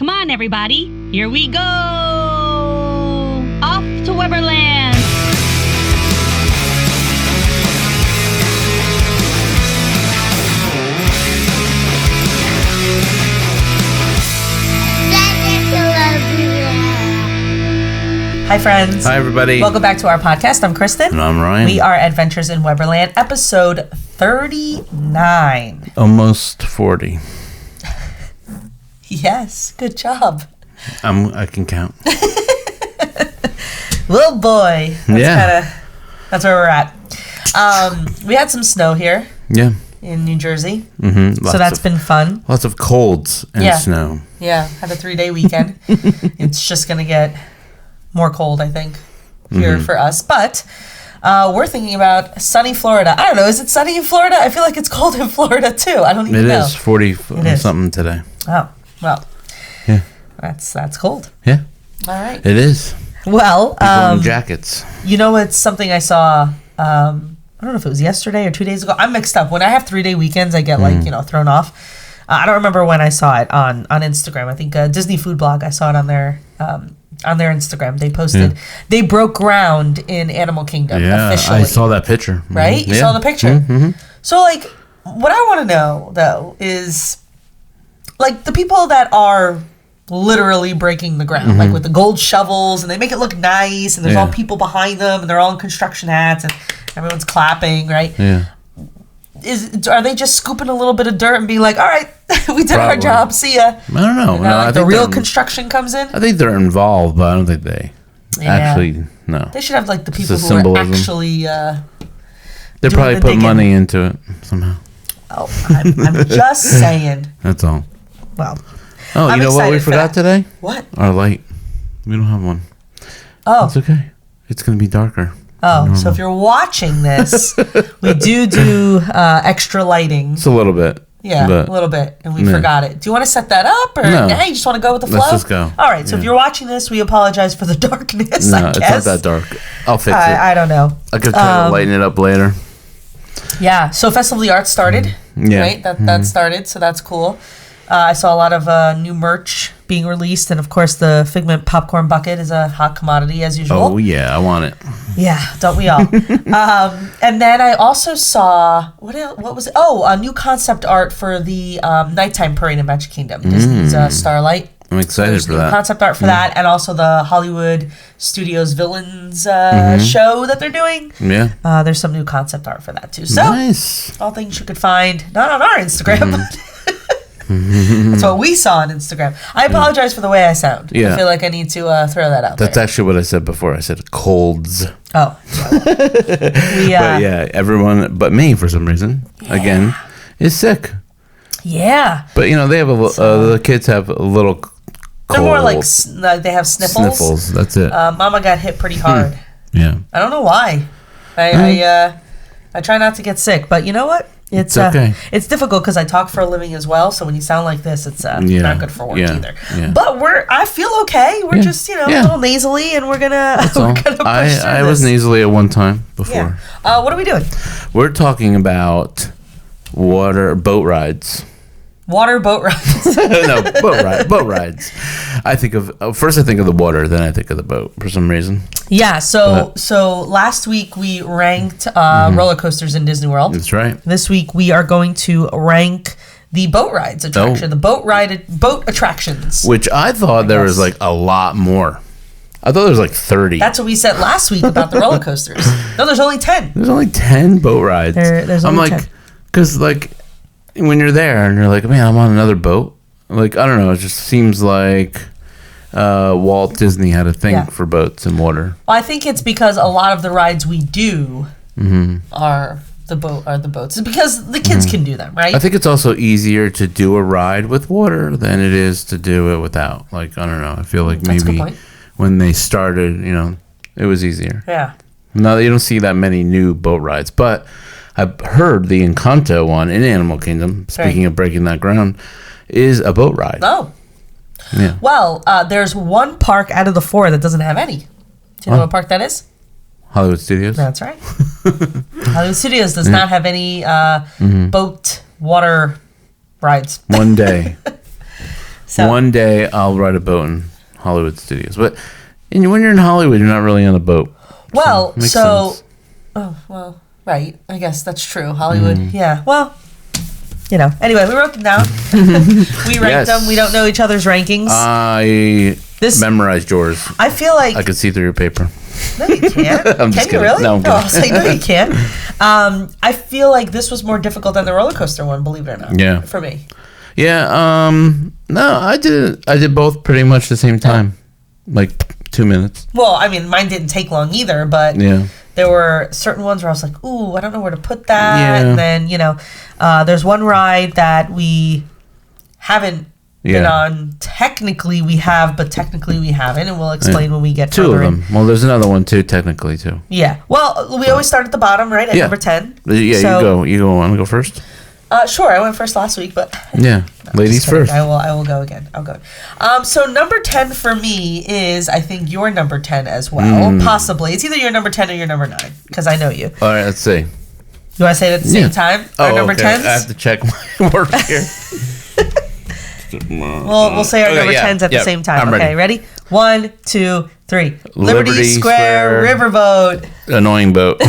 Come on, everybody. Here we go. Off to Weberland. Hi, friends. Hi, everybody. Welcome back to our podcast. I'm Kristen. And I'm Ryan. We are Adventures in Weberland, episode 39. Almost 40. Yes, good job. I can count. Little boy. That's where we're at. We had some snow here. Yeah. In New Jersey. Mm-hmm. So that's been fun. Lots of colds and snow. Yeah, had a 3-day weekend. It's just going to get more cold, I think, here for us. But we're thinking about sunny Florida. I don't know. Is it sunny in Florida? I feel like it's cold in Florida, too. I don't even know. It is 40 something today. Oh, well. Yeah. That's cold. Yeah. All right. It is. Well, people in jackets. You know, it's something I saw, I don't know if it was yesterday or 2 days ago. I'm mixed up. When I have 3-day weekends, I get thrown off. I don't remember when I saw it on Instagram. I think Disney Food Blog, I saw it on their Instagram. They posted, they broke ground in Animal Kingdom officially. I saw that picture. Right? You saw the picture? Mm-hmm. So, what I want to know, though, is, the people that are literally breaking the ground, with the gold shovels, and they make it look nice, and there's all people behind them, and they're all in construction hats, and everyone's clapping, right? Yeah. Are they just scooping a little bit of dirt and being like, all right, we did our job, see ya? I don't know. And I think the real construction comes in? I think they're involved, but I don't think they actually, no. They should have, the people who are actually they probably put money into it somehow. Oh, I'm just saying. That's all. Well. Oh, you know what we forgot today? What? Our light. We don't have one. Oh. It's okay. It's going to be darker. Oh, so if you're watching this, we do extra lighting. It's a little bit. Yeah, a little bit. And we forgot it. Do you want to set that up? Or no. You just want to go with the flow? Let's just go. All right, so if you're watching this, we apologize for the darkness, I guess. No, it's not that dark. I'll fix it. I don't know. I could try to lighten it up later. Yeah, so Festival of the Arts started. Yeah. Right? That started, so that's cool. I saw a lot of new merch being released, and of course the Figment popcorn bucket is a hot commodity as usual. Oh yeah, I want it. Yeah, don't we all? And then I also saw what was it? Oh, a new concept art for the nighttime parade in Magic Kingdom, Disney's Starlight. I'm excited for that. Concept art for that, and also the Hollywood Studios Villains show that they're doing. Yeah. There's some new concept art for that too. So nice. All things you could find not on our Instagram, but that's what we saw on Instagram. I apologize for the way I sound. Yeah. I feel like I need to throw that out That's there. actually what I said before. I said colds. Oh. But yeah, everyone but me for some reason, again, is sick. Yeah. But they have the kids have a little cold. They're more like they have sniffles. Sniffles, that's it. Mama got hit pretty hard. Yeah. I don't know why. I try not to get sick, but you know what? It's okay. It's difficult because I talk for a living as well. So when you sound like this, it's not good for work either. Yeah. But I feel okay. We're just a little nasally, and we're gonna push through I was nasally at one time before. Yeah. What are we doing? We're talking about boat rides. Water boat rides. No, boat rides. I think of the water, then I think of the boat for some reason. Yeah, so last week we ranked roller coasters in Disney World. That's right. This week we are going to rank the boat rides attraction, the boat attractions. Which I thought there was a lot more. I thought there was 30. That's what we said last week about the roller coasters. No, there's only 10. There's only 10 boat rides. There's only 10. Because when you're there and you're like, man, I'm on another boat. I don't know. It just seems like Walt Disney had a thing for boats and water. Well, I think it's because a lot of the rides we do are the boats. It's because the kids can do them, right? I think it's also easier to do a ride with water than it is to do it without. I don't know. I feel like maybe when they started, it was easier. Yeah. Now you don't see that many new boat rides, but I've heard the Encanto one in Animal Kingdom, speaking of breaking that ground, is a boat ride. Oh. Yeah. Well, there's one park out of the 4 that doesn't have any. Do you know what park that is? Hollywood Studios? That's right. Hollywood Studios does not have any boat water rides. One day. So one day I'll ride a boat in Hollywood Studios. But when you're in Hollywood, you're not really on a boat. Well, Makes so sense. oh well, right. I guess that's true. Hollywood, yeah. Well, Anyway, we wrote them down. We ranked them. We don't know each other's rankings. I memorized yours. I feel like I could see through your paper. No, you can't. I'm just Can you kidding. really? No, I'm I was like, kidding. no, you can't. I feel like this was more difficult than the roller coaster one. Believe it or not. Yeah. For me. Yeah. No, I did both pretty much the same time, like 2 minutes. Well, I mean, mine didn't take long either, but Yeah. there were certain ones where I was like, ooh, I don't know where to put that. Yeah. And then, there's one ride that we haven't been on. Technically we have, but technically we haven't. And we'll explain when we get Two of further them. Well, there's another one too, technically too. Yeah. Well, we always start at the bottom, right? At number 10. Yeah, So, you go. Want to go first? Sure. I went first last week, but Yeah, ladies just kidding. first. I will go again. I'll go. So number 10 for me is, I think, your number 10 as well. Possibly. It's either your number 10 or your number 9, because I know you. All right, let's see. You want to say it at the same time? Our number 10s? I have to check my work here. We'll say our number 10s at the same time. I'm Okay, ready? 1, 2, 3. Liberty Liberty Square Square. Riverboat. Annoying boat.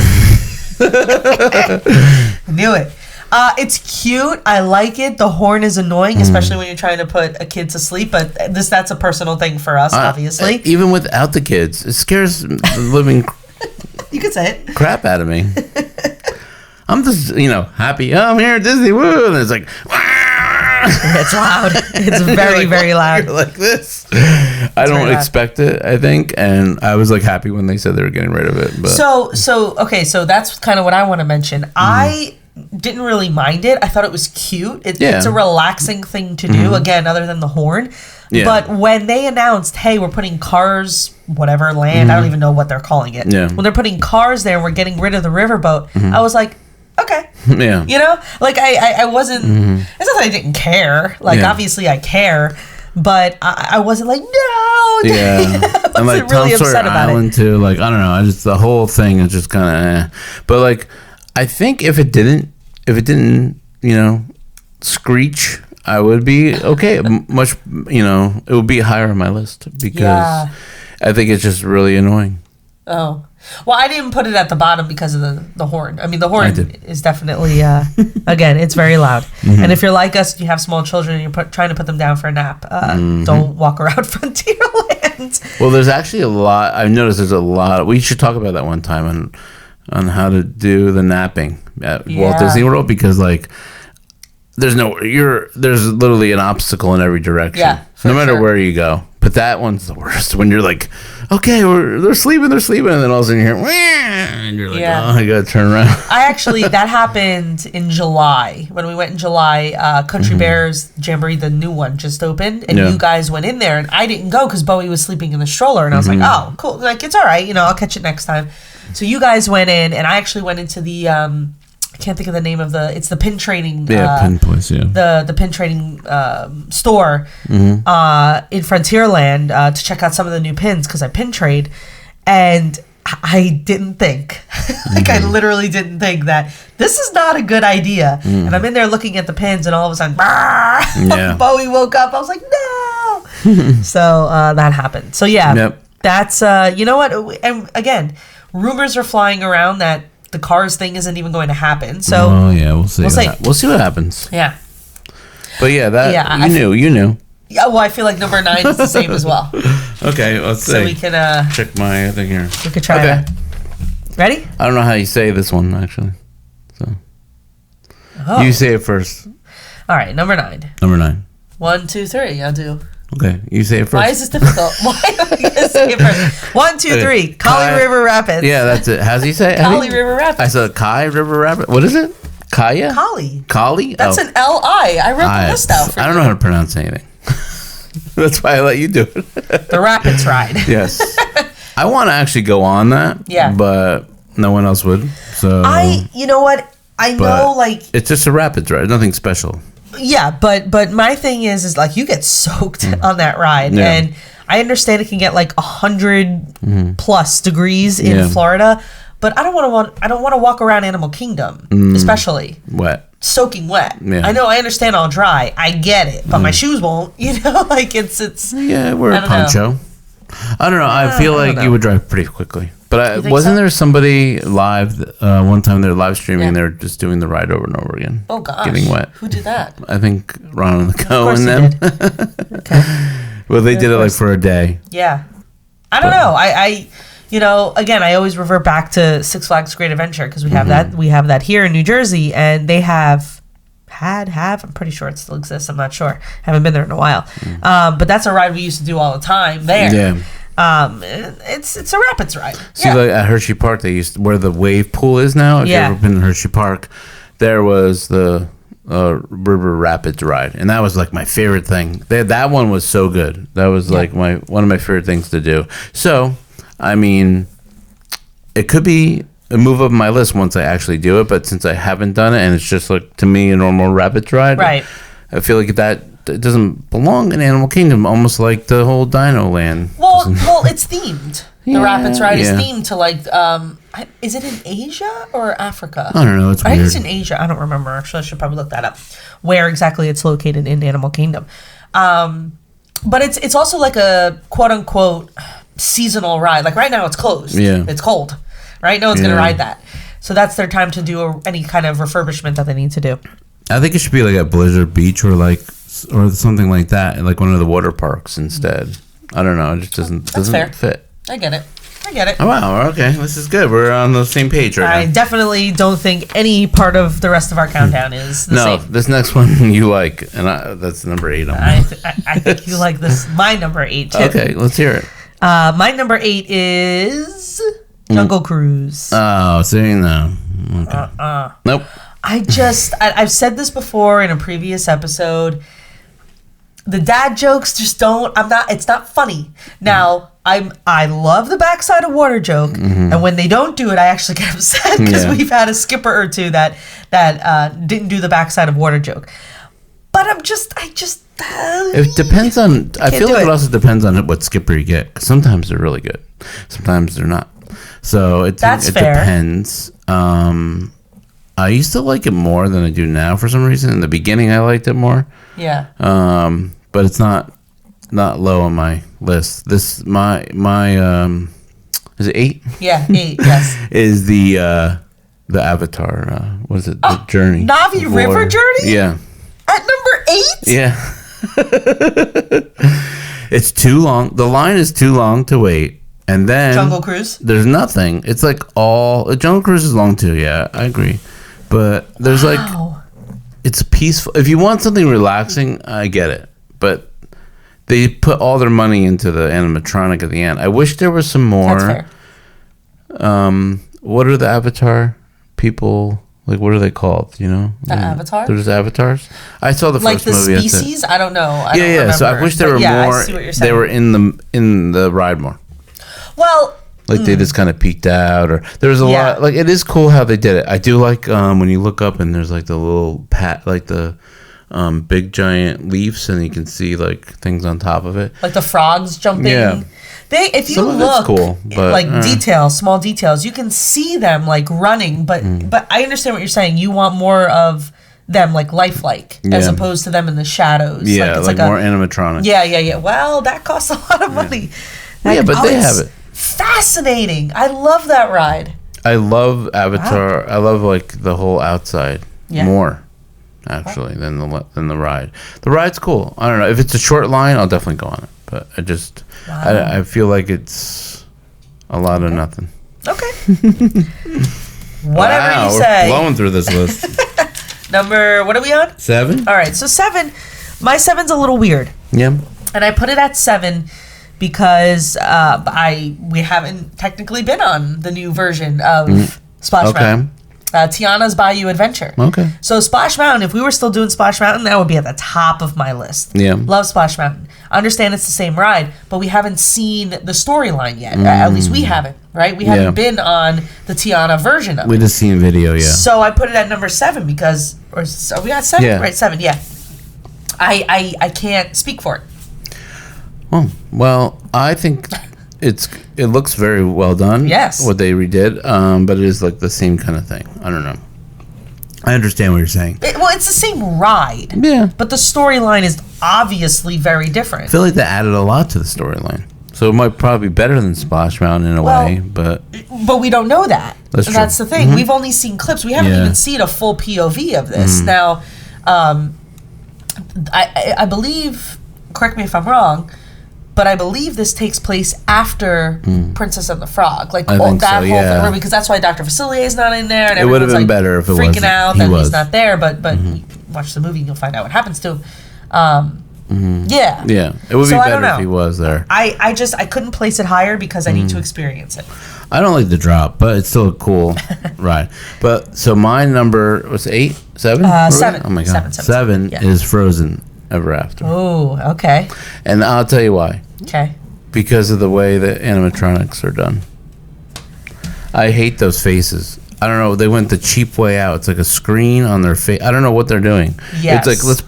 Knew it. It's cute. I like it. The horn is annoying, especially when you're trying to put a kid to sleep. But that's a personal thing for us, obviously. Even without the kids, it scares the living You could say it. crap out of me. I'm just, happy. Oh, I'm here at Disney. Woo! And it's like, It's loud. It's very, very loud. You're like this. I don't very loud. expect it, I think. And I was like happy when they said they were getting rid of it. But So that's kind of what I want to mention. I didn't really mind it. I thought it was cute. It's a relaxing thing to do, again, other than the horn. Yeah. But when they announced, hey, we're putting Cars, whatever land, I don't even know what they're calling it. Yeah. When they're putting Cars there and we're getting rid of the riverboat, I was like, okay. yeah. Like I wasn't, it's not that I didn't care. Like, obviously I care. But I wasn't like, no. Yeah. I And like wasn't really Tom Sawyer upset about it. Island too. Like, I don't know. The whole thing is just kind of But like, I think if it didn't, screech, I would be okay. Much, it would be higher on my list because I think it's just really annoying. Oh. Well, I didn't put it at the bottom because of the horn. I mean, the horn is definitely, again, it's very loud. And if you're like us, you have small children and you're trying to put them down for a nap, don't walk around Frontierland. Well, there's actually a lot. I've noticed there's a lot. We should talk about that one time on how to do the napping at Walt Disney World, because like there's literally an obstacle in every direction. Yeah, no matter where you go. But that one's the worst when you're like, okay, they're sleeping, and then all of a sudden you hear, wah, and you're like, oh, I gotta turn around. That happened in July. When we went in July, Country Bears Jamboree, the new one, just opened, and you guys went in there, and I didn't go because Bowie was sleeping in the stroller, and I was like, oh, cool, like, it's all right, I'll catch it next time. So you guys went in, and I actually went into the, I can't think of the name of it's the pin trading. Pin place, The pin trading store in Frontierland to check out some of the new pins because I pin trade, and I didn't think, I literally didn't think that this is not a good idea. And I'm in there looking at the pins, and all of a sudden, Bowie woke up. I was like, no. So that happened. So that's you know what? And again, rumors are flying around that the Cars thing isn't even going to happen. So we'll see. We'll see what happens. Yeah. But you knew. Yeah, well, I feel like number 9 is the same as well. Okay, let's see. So we can check my thing here. We could try that. Ready? I don't know how you say this one actually. So you say it first. All right, number 9. Number 9. 1, 2, 3. I'll do. Okay, you say it first. Why is this difficult? Why am I going to say it first? 1, 2, 3. Kali River Rapids. Yeah, that's it. How's he say it? Kali River Rapids. I said Kai River Rapids. What is it? Kaya? Kali. Kali? That's an L-I. I wrote the list out for you. I don't know how to pronounce anything. That's why I let you do it. The Rapids ride. Yes. I want to actually go on that. Yeah. But no one else would. So you know what? I know, like, it's just a Rapids ride. Nothing special. Yeah, but my thing is like you get soaked on that ride, and I understand it can get like 100 plus degrees in Florida, but I don't want to walk around Animal Kingdom, especially wet. soaking wet. Yeah. I understand I'll dry. I get it, but my shoes won't. Like it's. Yeah, we're a poncho. I don't know. I feel like you would dry pretty quickly. But wasn't there somebody live one time they're live streaming? They're just doing the ride over and over again. Oh gosh, getting wet. Who did that? I think Ron and the Co and them. Okay. Well, they did it like for a day. Yeah, I don't know. I again, I always revert back to Six Flags Great Adventure because we have that. We have that here in New Jersey, and they have. I'm pretty sure it still exists. I'm not sure. Haven't been there in a while. But that's a ride we used to do all the time there. Yeah. It's a rapids ride. See, like at Hershey Park, they used where the wave pool is now. If you've ever been to Hershey Park, there was the river rapids ride, and that was like my favorite thing. That one was so good. That was like one of my favorite things to do. So, I mean, it could be a move up my list once I actually do it, but since I haven't done it, and it's just like to me a normal rapids ride, right? I feel like it doesn't belong in Animal Kingdom, almost like the whole Dino Land. Well, it's themed. The rapids ride is themed to like. Is it in Asia or Africa? I don't know. It's weird. I think it's in Asia. I don't remember. Actually, I should probably look that up. Where exactly it's located in Animal Kingdom, but it's also like a quote unquote seasonal ride. Like right now, it's closed. Yeah, it's cold. Right, no one's gonna ride that. So that's their time to do any kind of refurbishment that they need to do. I think it should be like at Blizzard Beach or something like that, like one of the water parks instead. I don't know. It just doesn't fit. I get it. Oh, wow. Okay. This is good. We're on the same page right now. I definitely don't think any part of the rest of our countdown is the same. No, this next one you like, and that's number 8 on I think you like this. My number 8 too. Okay, let's hear it. My number 8 is Jungle Cruise. Oh, see, no. Okay. Nope. I've said this before in a previous episode. The dad jokes just don't. It's not funny. Now, I love the backside of water joke, and when they don't do it, I actually get upset because we've had a skipper or two that didn't do the backside of water joke. But I just. It depends on. I feel like it also depends on what skipper you get. 'Cause sometimes they're really good, sometimes they're not. So it depends. I used to like it more than I do now for some reason. In the beginning, I liked it more. Yeah. But it's not low on my list. This my is it 8? Yeah, 8. Yes. Is the Avatar? What is it? The Journey. Navi River Journey. Yeah. At number 8. Yeah. It's too long. The line is too long to wait. And then Jungle Cruise. There's nothing. It's like Jungle Cruise is long too. Yeah, I agree. But there's it's peaceful. If you want something relaxing, I get it. But they put all their money into the animatronic at the end. I wish there was some more. That's fair. What are the Avatar people? Like, what are they called? You know, the Avatar. There's avatars. I saw the first movie. Like the species. I don't know. I don't yeah. remember. So I wish there were more. I see what you're saying. They were in the ride more. Well, like they just kind of peeked out, or there was a lot. Like it is cool how they did it. I do like when you look up and there's like the little like the big giant leaves, and you can see like things on top of it, like the frogs jumping. Yeah. If you look, cool, but, like small details, you can see them like running. But I understand what you're saying. You want more of them like lifelike as opposed to them in the shadows. Yeah, like more animatronic. Yeah. Well, that costs a lot of money. But they have it. Fascinating. I love that ride. I love Avatar. Wow. I love like the whole outside more actually than the ride. The ride's cool. I don't know if it's a short line. I'll definitely go on it. But I feel like it's a lot of nothing. Okay. Whatever you say. We're blowing through this list. What are we on? 7. All right, so 7. My 7's a little weird. Yeah. And I put it at 7 because we haven't technically been on the new version of Splash Mountain. Tiana's Bayou Adventure. Okay. So Splash Mountain, if we were still doing Splash Mountain, that would be at the top of my list. Yeah. Love Splash Mountain. I understand it's the same ride, but we haven't seen the storyline yet. At least we haven't, right? We haven't been on the Tiana version of it. We just seen video, yeah. So I put it at number 7 because, are we at 7? Yeah. Right, 7, yeah. I can't speak for it. Oh, well, I think it looks very well done. Yes. What they redid, but it is like the same kind of thing. I don't know. I understand what you're saying. It's the same ride. Yeah. But the storyline is obviously very different. I feel like they added a lot to the storyline. So it might probably be better than Splash Mountain in a way, but we don't know that. That's true. That's the thing. We've only seen clips. We haven't even seen a full POV of this. Now, I believe, correct me if I'm wrong, but I believe this takes place after Princess and the Frog. Like I think that so, whole yeah. thing, because that's why Dr. Facilier is not in there. And it would have everyone's, been better if it was freaking out that he's not there. But watch the movie and you'll find out what happens to him. Yeah. Yeah. It would be better if he was there. I couldn't place it higher because I need to experience it. I don't like the drop, but it's still a cool ride. But so my number was 8, 7? 7. Oh my god, 7 yeah. is Frozen Ever After. Oh, okay. And I'll tell you why. Okay. Because of the way the animatronics are done. I hate those faces. I don't know. They went the cheap way out. It's like a screen on their face. I don't know what they're doing. Yes. It's like let's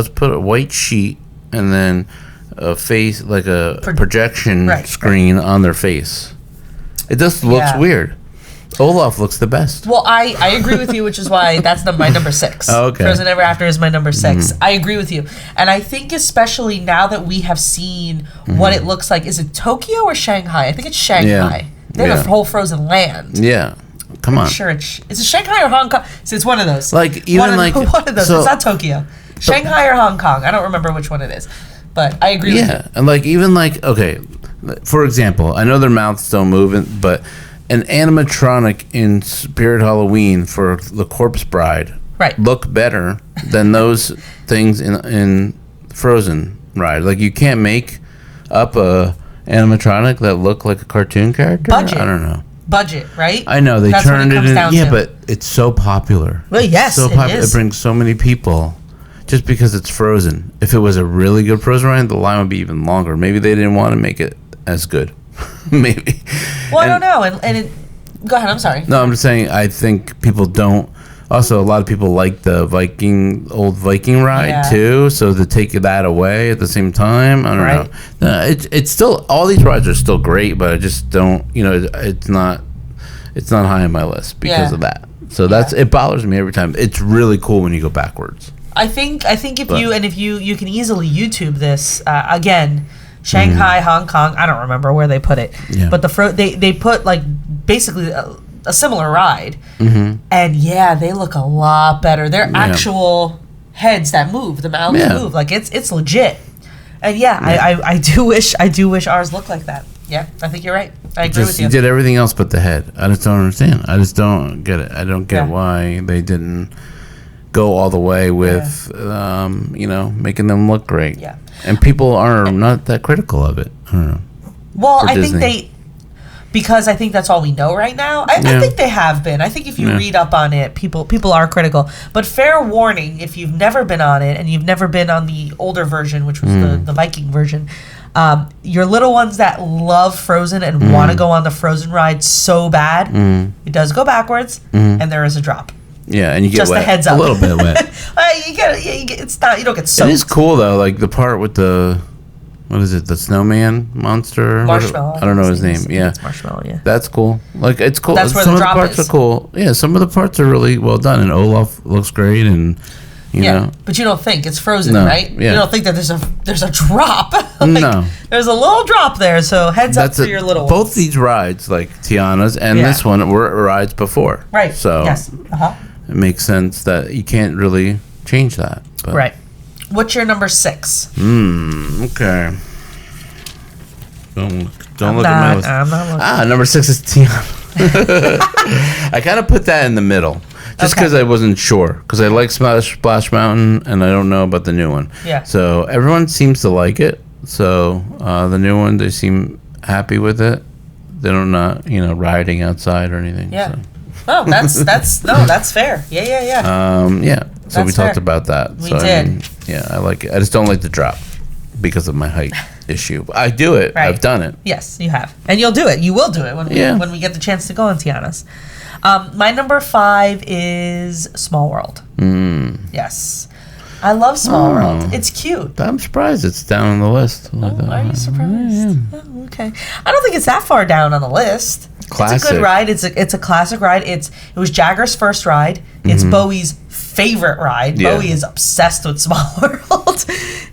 put a white sheet and then a face like a projection screen on their face. It just looks weird. Olaf looks the best. Well, I agree with you, which is why that's my number 6. Oh, okay. Frozen Ever After is my number 6. I agree with you. And I think especially now that we have seen what it looks like, is it Tokyo or Shanghai? I think it's Shanghai. Yeah. They have a whole frozen land. Yeah. Come on. I'm sure is it Shanghai or Hong Kong? So it's one of those. Like, even one of those. So, it's not Tokyo. Shanghai or Hong Kong. I don't remember which one it is. But I agree with you. Yeah. And like, even like, okay, for example, I know their mouths don't move, but an animatronic in Spirit Halloween for the Corpse Bride look better than those things in Frozen ride. Like, you can't make up a animatronic that look like a cartoon character. Budget. I don't know. Budget, right? I know they turned it in. Yeah, to. but it's so popular. Well, yes, so it is. It brings so many people. Just because it's Frozen. If it was a really good Frozen ride, the line would be even longer. Maybe they didn't want to make it as good. Maybe. Well, I don't know. And it, go ahead. I'm sorry. No, I'm just saying. I think people don't. Also, a lot of people like the old Viking ride too. So to take that away at the same time, I don't know. No, it's still, all these rides are still great, but I just don't. It's not high on my list because of that. So it bothers me every time. It's really cool when you go backwards. I think if you can easily YouTube this again. Shanghai, Hong Kong. I don't remember where they put it, but they put like basically a similar ride, and they look a lot better. They're actual heads that move, the mouths move. Like it's legit, and I do wish ours looked like that. Yeah, I think you're right. I agree with you. You did everything else but the head. I just don't understand. I just don't get it. I don't get why they didn't go all the way with making them look great. Yeah. And people are not that critical of it. I don't know. Well, I think because I think that's all we know right now. I think they have been. I think if you read up on it, people are critical. But fair warning, if you've never been on it and you've never been on the older version, which was the Viking version, your little ones that love Frozen and want to go on the Frozen ride so bad, it does go backwards and there is a drop. Yeah, and you get just wet. A heads up. A little bit wet. It's not. You don't get soaked. It is cool though, like the part with the, what is it? The snowman monster. Marshmallow. I don't know his name. Yeah, it's Marshmallow. Yeah, that's cool. Like it's cool. That's where some the of drop the parts is. are cool. Yeah, some of the parts are really well done, and Olaf looks great, and you know. But you don't think it's Frozen, right? Yeah. You don't think that there's a drop. No, there's a little drop there. So heads up for your little ones. Both these rides, like Tiana's and this one, were rides before. Right. So yes. It makes sense that you can't really change that. But. Right. What's your number 6? Okay. Don't look at my list. I'm not looking. Number 6 is Tiana. I kind of put that in the middle. Just because I wasn't sure. Because I like Splash Mountain, and I don't know about the new one. Yeah. So everyone seems to like it. So the new one, they seem happy with it. They're not, rioting outside or anything. Yeah. So. Oh, that's fair. Yeah. So we talked about that. We did. I mean, I like it. I just don't like the drop because of my height issue. I do it. Right. I've done it. Yes, you have, and you'll do it. You will do it when we get the chance to go on Tiana's. My number 5 is Small World. Yes, I love Small World. It's cute. I'm surprised it's down on the list. Are you surprised? Oh, okay. I don't think it's that far down on the list. Classic. It's a good ride. It's a classic ride. It was Jagger's first ride. It's Bowie's favorite ride. Yeah. Bowie is obsessed with Small World.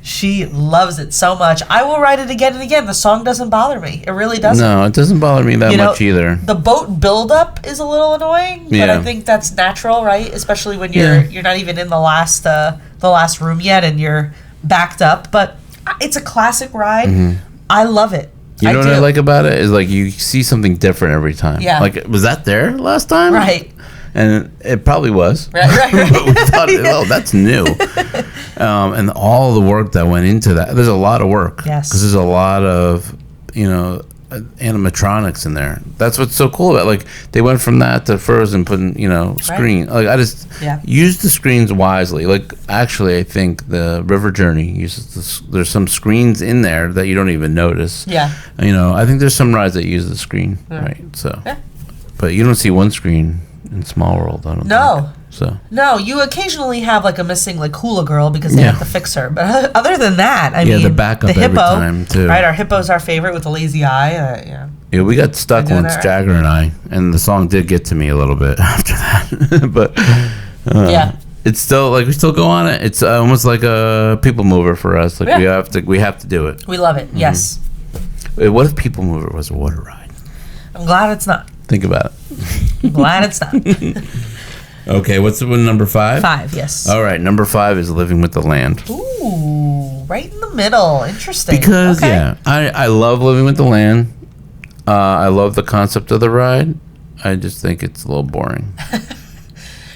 She loves it so much. I will ride it again and again. The song doesn't bother me. It really doesn't. No, it doesn't bother me that much either. The boat buildup is a little annoying, but I think that's natural, right? Especially when you're not even in the last room yet and you're backed up. But it's a classic ride. I love it. You know what I like about it is like you see something different every time. Yeah. Like, was that there last time? Right. And it probably was. Right. But we thought, oh, that's new. And all the work that went into that. There's a lot of work. Yes. Because there's a lot of, animatronics in there. That's what's so cool about it. Like, they went from that to Frozen putting, screen. Like, I just use the screens wisely. Like, actually, I think the River Journey uses this. There's some screens in there that you don't even notice. Yeah. I think there's some rides that use the screen. Right. So. Yeah. But you don't see one screen in Small World, I don't think. So. No, you occasionally have like a missing like hula girl because they have to fix her. But other than that, I mean, the backup the hippo, every time too. Right, our hippo's our favorite with the lazy eye. Yeah, we got stuck once, Jagger and I, and the song did get to me a little bit after that. But it's still like we still go on it. It's almost like a people mover for us. Like we have to do it. We love it. Yes. What if People Mover was a water ride? I'm glad it's not. Think about it. I'm glad it's not. Okay, what's the one, number 5? 5, yes. All right, number 5 is Living with the Land. Ooh, right in the middle. Interesting. Because, I love Living with the Land. I love the concept of the ride. I just think it's a little boring.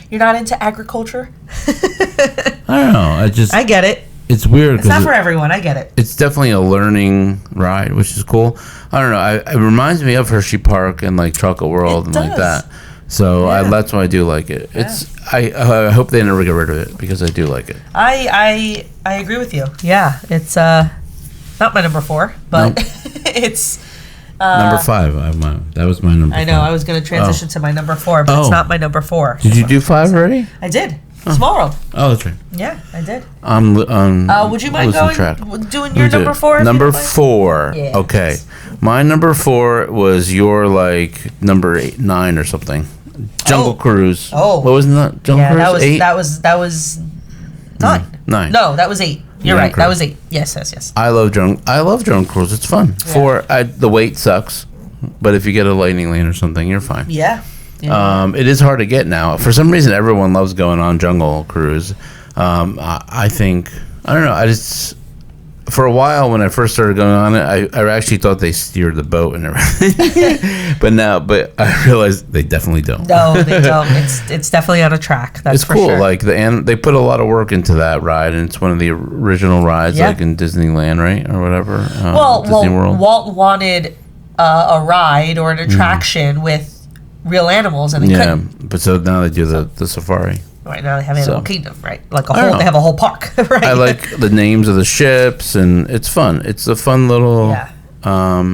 You're not into agriculture? I don't know. I get it. It's weird. It's not for everyone. I get it. It's definitely a learning ride, which is cool. I don't know. It reminds me of Hershey Park and like Chocolate World like that. So that's why I do like it. It's I hope they never get rid of it because I do like it. I agree with you. Yeah, it's not my number 4, but it's number 5. That was my number. I know. 5. I was going to transition to my number 4, but it's not my number 4. Did you do 5 already? I did. Small World. Oh, that's right. Yeah, I did. Would you mind doing your number 4? Number 4. Yes. Okay. My number 4 was your like number 9 or something. Jungle Cruise. Oh. What was that? Jungle Cruise? 8? That was 9. 9. No, that was 8. You're right. Cruise. That was 8. Yes. I love Jungle Cruise. It's fun. Yeah. The wait sucks, but if you get a lightning lane or something, you're fine. Yeah. It is hard to get now. For some reason, everyone loves going on Jungle Cruise. I think, I don't know. I just, for a while when I first started going on it, I actually thought they steered the boat and everything. but I realized they definitely don't. No, they don't. It's definitely on a track. That's for cool. Sure. Like they put a lot of work into that ride, and it's one of the original rides, like in Disneyland, right, or whatever. Disney World. Walt wanted a ride or an attraction with real animals, and they couldn't. But so now they do the safari. Right now they have Animal Kingdom, right? Like they have a whole park, right? I like the names of the ships, and it's fun. It's a fun little. Yeah.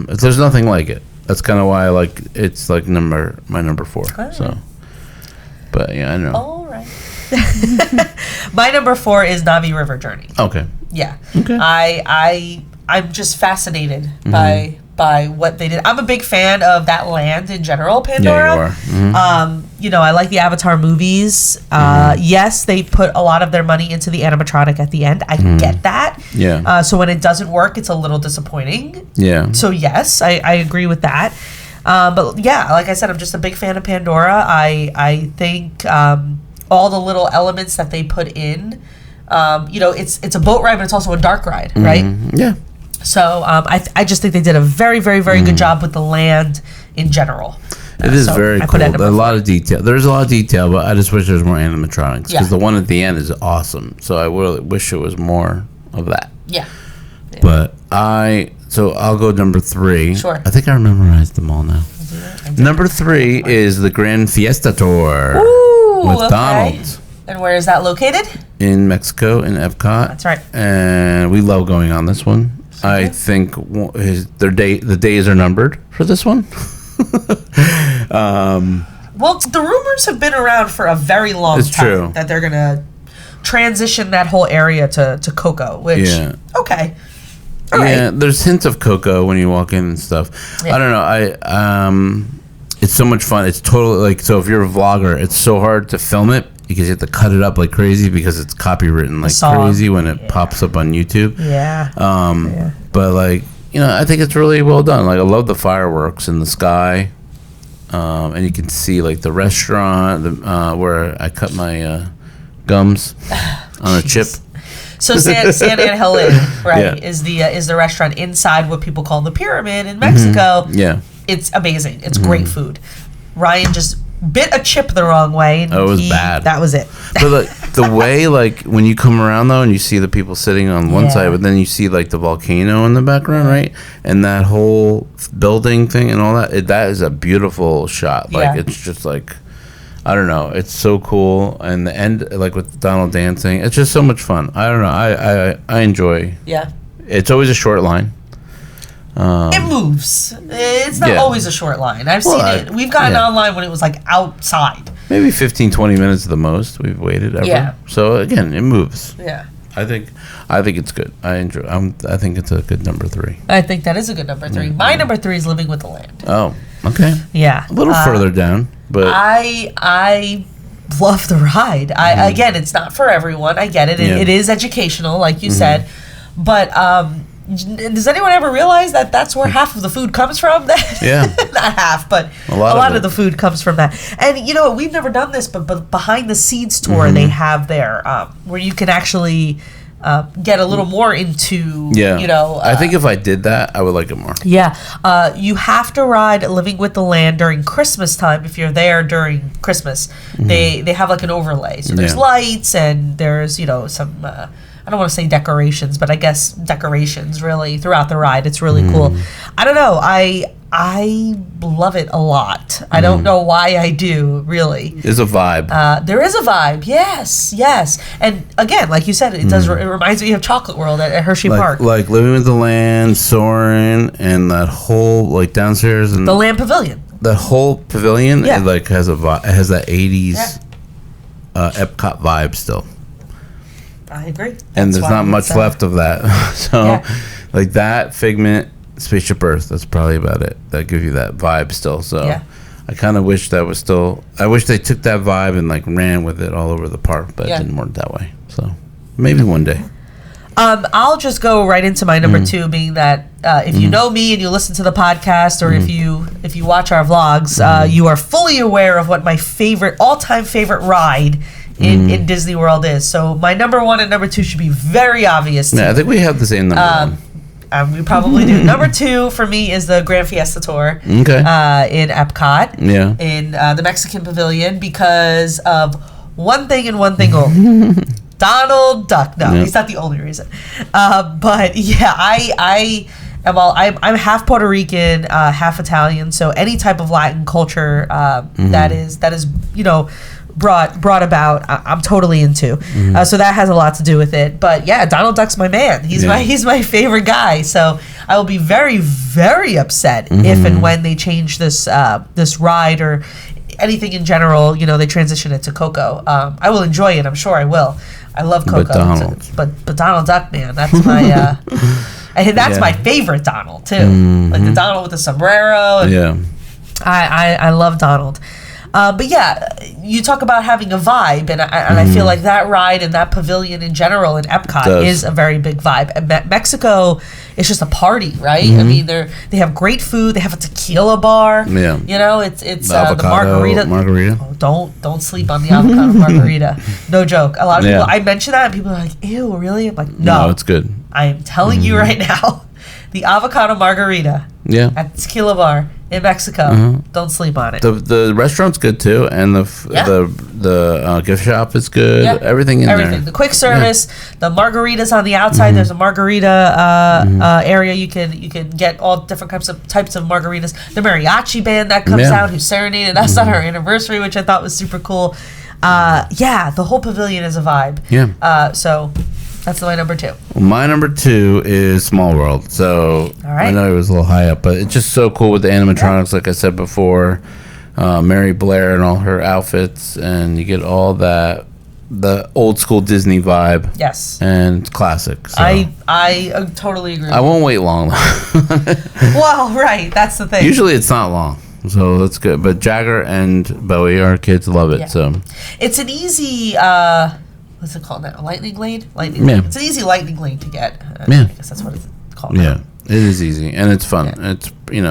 There's nothing like it. That's kind of why I like. It's like my number 4. Right. So. But I know. All right. My number 4 is Navi River Journey. Okay. Yeah. Okay. I'm just fascinated by what they did. I'm a big fan of that land in general, Pandora. Yeah, you are. Mm-hmm. I like the Avatar movies. Yes, they put a lot of their money into the animatronic at the end. I get that. Yeah. So when it doesn't work, it's a little disappointing. Yeah. So yes, I agree with that. But yeah, like I said, I'm just a big fan of Pandora. I think all the little elements that they put in, it's a boat ride, but it's also a dark ride, right? Yeah. So I just think they did a very, very, very good job with the land in general. It is very cool. There's a lot of detail. There's a lot of detail, but I just wish there was more animatronics because the one at the end is awesome. So I really wish it was more of that. Yeah. But I'll go number 3. Sure. I think I memorized them all now. Number 3 is the Grand Fiesta Tour with Donald. And where is that located? In Mexico, in Epcot. That's right. And we love going on this one. I think the days are numbered for this one. Well, the rumors have been around for a very long time that they're going to transition that whole area to Coco, which, okay. All right. There's hints of Coco when you walk in and stuff. Yeah. I don't know. it's so much fun. It's totally like, so if you're a vlogger, it's so hard to film it because you have to cut it up like crazy because it's copywritten like crazy when it pops up on YouTube. But like, you know, I think it's really well done. Like, I love the fireworks in the sky. And you can see like the restaurant where I cut my gums on a chip. So San Angel Inn, right, is the restaurant inside what people call the pyramid in Mexico. Yeah. It's amazing. It's great food. Ryan just bit a chip the wrong way. And it was bad. That was it. But the way, like, when you come around, though, and you see the people sitting on one side, but then you see, like, the volcano in the background, right? And that whole building thing and all that, that is a beautiful shot. Like, it's just, like, I don't know. It's so cool. And the end, like, with Donald dancing, it's just so much fun. I don't know. I enjoy. Yeah. It's always a short line. It moves. It's not always a short line. I've seen it. We've gotten online when it was like outside. Maybe 15, 20 minutes at the most we've waited ever. Yeah. So again, it moves. Yeah. I think it's good. I enjoy. I think it's a good number 3. I think that is a good number 3. My number 3 is Living with the Land. Oh, okay. Yeah. A little further down, but I love the ride. Again, it's not for everyone. I get it. It is educational, like you said, but does anyone ever realize that that's where half of the food comes from? Yeah. Not half, but a lot of the food comes from that. And, you know, we've never done this, but behind the scenes tour they have there where you can actually get a little more into, you know. I think if I did that, I would like it more. Yeah. You have to ride Living with the Land during Christmas time. If you're there during Christmas, they have like an overlay. So there's lights and there's, you know, some... I don't want to say decorations, but I guess decorations really throughout the ride. It's really cool. I don't know. I love it a lot. I don't know why I do, really. There's a vibe. There is a vibe. Yes. And again, like you said, it does. It reminds me of Chocolate World at Hershey Park. Like Living with the Land, Soarin', and that whole like downstairs and the Land Pavilion. The whole pavilion, it like has a vibe. It has that 80s Epcot vibe still. I agree. And there's not much left of that. So, like that, Figment, Spaceship Earth, that's probably about it. That gives you that vibe still. So, I kind of wish that was still... I wish they took that vibe and, like, ran with it all over the park, but it didn't work that way. So, maybe one day. I'll just go right into my number 2, being that if you know me and you listen to the podcast, or if you watch our vlogs, you are fully aware of what my all-time favorite ride in Disney World is. So my number 1 and number 2 should be very obvious. I think we have the same number 1. We probably do. Number 2 for me is the Grand Fiesta Tour. Okay. In Epcot. Yeah. In the Mexican Pavilion, because of one thing and one thing only. Donald Duck. No, he's not the only reason. But yeah, I'm half Puerto Rican, half Italian. So any type of Latin culture that is you know, brought about, I'm totally into. So that has a lot to do with it. But yeah, Donald Duck's my man. He's my favorite guy. So I will be very, very upset if and when they change this ride or anything in general. You know, they transition it to Coco. I will enjoy it. I'm sure I will. I love Coco. But Donald Duck, man, that's my that's my favorite Donald too. Like the Donald with the sombrero. I love Donald. But yeah, you talk about having a vibe, and I feel like that ride and that pavilion in general in Epcot is a very big vibe. And Mexico is just a party, right? I mean, they have great food. They have a tequila bar. Yeah, you know, it's the margarita. Oh, don't sleep on the avocado margarita. No joke. A lot of people. I mention that, and people are like, "Ew, really?" I'm like, no, it's good. I am telling you right now, the avocado margarita. At the tequila bar in Mexico. Don't sleep on it. The restaurant's good too, and the gift shop is good. Everything in there. The quick service, the margaritas on the outside. There's a margarita area. You can get all different types of margaritas. The mariachi band that comes out who serenaded us on our anniversary, which I thought was super cool. The whole pavilion is a vibe. So that's my number 2. Well, my number 2 is Small World. So I know it was a little high up, but it's just so cool with the animatronics, like I said before. Mary Blair and all her outfits, and you get all the old school Disney vibe. Yes. And it's classic. So. I totally agree. I won't wait long. Well, right. That's the thing. Usually it's not long. So that's good. But Jagger and Bowie, our kids love it. Yeah. So it's an easy. What's it called now? A lightning lane? Lightning lane. It's an easy lightning lane to get. I guess that's what it's called. Yeah. It is easy and it's fun. Yeah.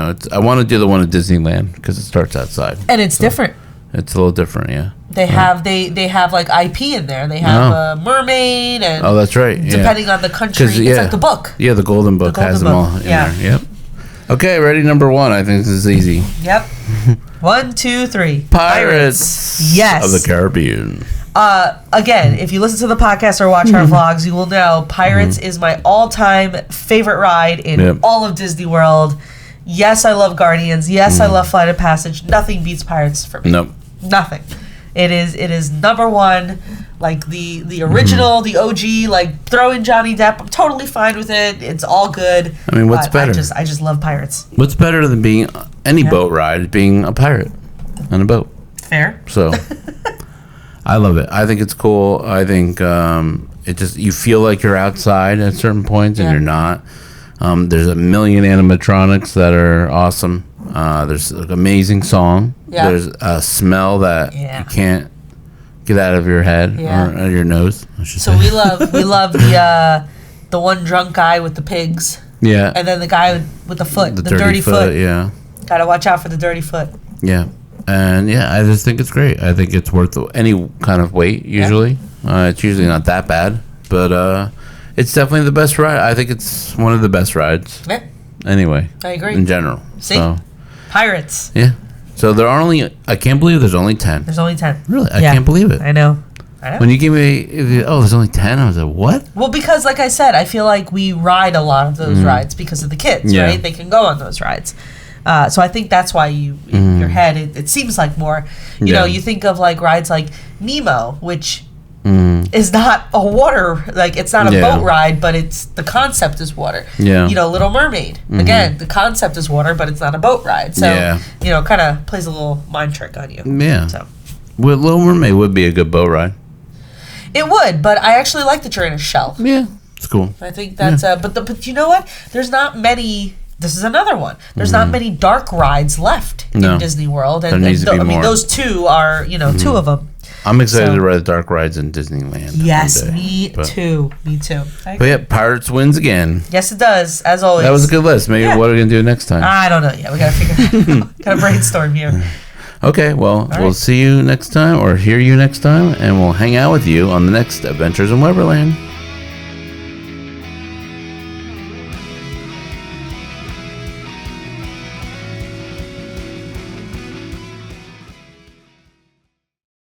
It's I want to do the one at Disneyland because it starts outside and it's different. It's a little different, yeah. They have they have like IP in there. They have a mermaid and that's right. Depending on the country, it's like the book. Yeah, the Golden Book has them all in there. Yep. Okay, ready? Number 1. I think this is easy. Yep. 1, 2, 3. Pirates. Yes. Of the Caribbean. Again, if you listen to the podcast or watch our vlogs, you will know Pirates is my all-time favorite ride in all of Disney World. Yes, I love Guardians. Yes, I love Flight of Passage. Nothing beats Pirates for me. Nope. Nothing. It is number 1. Like the original, the OG. Like throw in Johnny Depp. I'm totally fine with it. It's all good. I mean, what's better? I just love Pirates. What's better than being any boat ride? Being a pirate on a boat. Fair. So, I love it. I think it's cool. I think it just you feel like you're outside at certain points and you're not. There's a million animatronics that are awesome. There's an amazing song. Yeah. There's a smell that you can't get out of your head or out of your nose. So we love the one drunk guy with the pigs. Yeah. And then the guy with the foot, the dirty foot. Yeah. Gotta watch out for the dirty foot. Yeah. And I just think it's great. I think it's worth any kind of wait usually. It's usually not that bad, but it's definitely the best ride. I think it's one of the best rides. Yeah. Anyway. I agree. In general. See? So. Pirates. Yeah. So there are only, I can't believe there's only 10. There's only 10. Really? I can't believe it. I know. When you gave me, there's only 10, I was like, what? Well, because like I said, I feel like we ride a lot of those rides because of the kids, right? They can go on those rides. So I think that's why in your head, it seems like more, you know, you think of like rides like Nemo, which is not a water, like it's not a boat ride, but the concept is water. Yeah. You know, Little Mermaid, again, the concept is water, but it's not a boat ride. So, you know, kind of plays a little mind trick on you. Yeah. So. Well, Little Mermaid would be a good boat ride. It would, but I actually like that you're in a shell. Yeah, it's cool. I think that's, but you know what? There's not many. This is another one. There's not many dark rides left in Disney World, and I mean those two are, you know, two of them. I'm excited to ride the dark rides in Disneyland. Yes, me too. Me too. But yeah, Pirates wins again. Yes, it does. As always. That was a good list. Maybe what are we gonna do next time? I don't know yet. We gotta figure that out. Gotta brainstorm here. Okay, well, we'll see you next time or hear you next time, and we'll hang out with you on the next Adventures in Weberland.